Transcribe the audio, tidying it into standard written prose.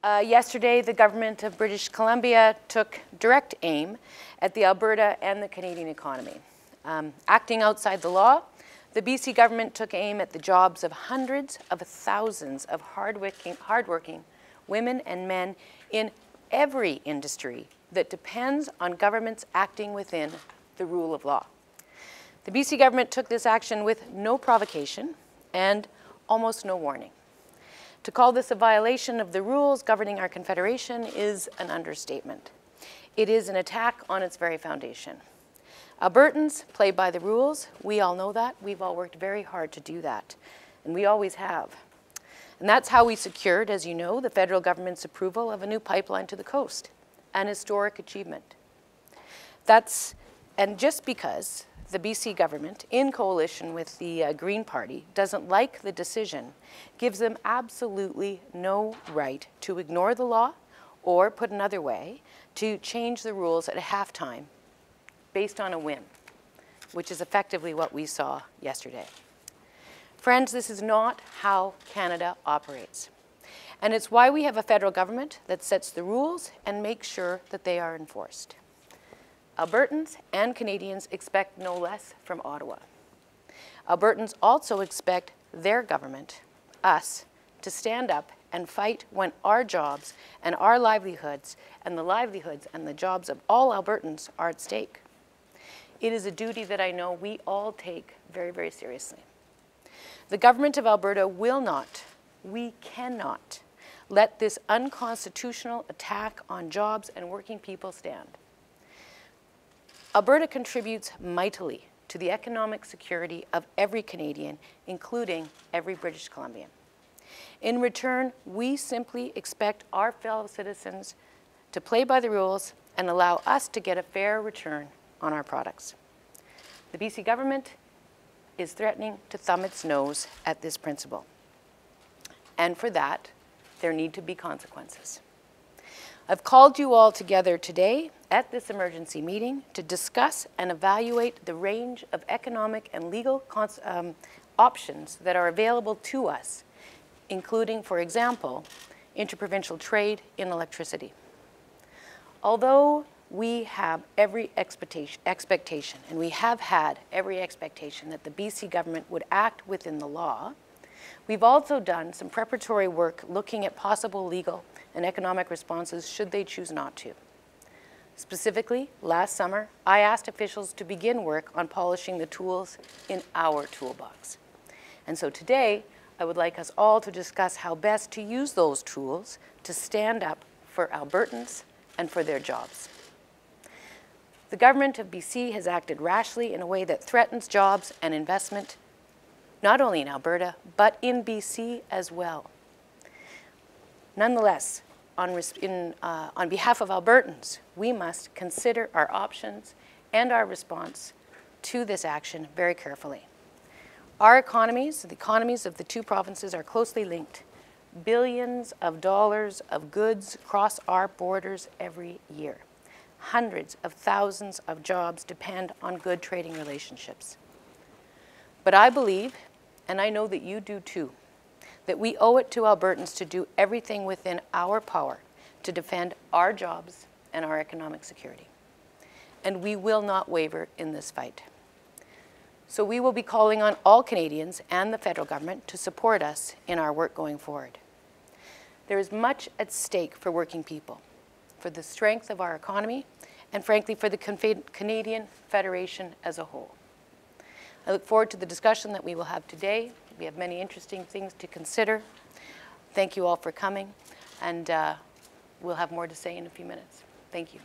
Yesterday, the government of British Columbia took direct aim at the Alberta and the Canadian economy. Acting outside the law, the BC government took aim at the jobs of hundreds of thousands of hardworking women and men in every industry that depends on governments acting within the rule of law. The BC government took this action with no provocation and almost no warning. To call this a violation of the rules governing our Confederation is an understatement. It is an attack on its very foundation. Albertans play by the rules. We all know that. We've all worked very hard to do that, and we always have. And that's how we secured, as you know, the federal government's approval of a new pipeline to the coast, an historic achievement. And just because the BC government, in coalition with the Green Party, doesn't like the decision, gives them absolutely no right to ignore the law, or, put another way, to change the rules at halftime based on a whim, which is effectively what we saw yesterday. Friends, this is not how Canada operates. And it's why we have a federal government that sets the rules and makes sure that they are enforced. Albertans and Canadians expect no less from Ottawa. Albertans also expect their government, us, to stand up and fight when our jobs and our livelihoods and the jobs of all Albertans are at stake. It is a duty that I know we all take very, very seriously. The government of Alberta will not, we cannot, let this unconstitutional attack on jobs and working people stand. Alberta contributes mightily to the economic security of every Canadian, including every British Columbian. In return, we simply expect our fellow citizens to play by the rules and allow us to get a fair return on our products. The BC government is threatening to thumb its nose at this principle. And for that, there need to be consequences. I've called you all together today at this emergency meeting to discuss and evaluate the range of economic and legal options that are available to us, including, for example, interprovincial trade in electricity. Although we have every expectation, and we have had every expectation that the BC government would act within the law, we've also done some preparatory work looking at possible legal and economic responses should they choose not to. Specifically, last summer, I asked officials to begin work on polishing the tools in our toolbox. And so today, I would like us all to discuss how best to use those tools to stand up for Albertans and for their jobs. The government of BC has acted rashly in a way that threatens jobs and investment, not only in Alberta, but in BC as well. Nonetheless, on behalf of Albertans, we must consider our options and our response to this action very carefully. Our economies, the economies of the two provinces, are closely linked. Billions of dollars of goods cross our borders every year. Hundreds of thousands of jobs depend on good trading relationships. But I believe, and I know that you do too, that we owe it to Albertans to do everything within our power to defend our jobs and our economic security. And we will not waver in this fight. So we will be calling on all Canadians and the federal government to support us in our work going forward. There is much at stake for working people, for the strength of our economy, and frankly for the Canadian Federation as a whole. I look forward to the discussion that we will have today. We have many interesting things to consider. Thank you all for coming, and we'll have more to say in a few minutes. Thank you.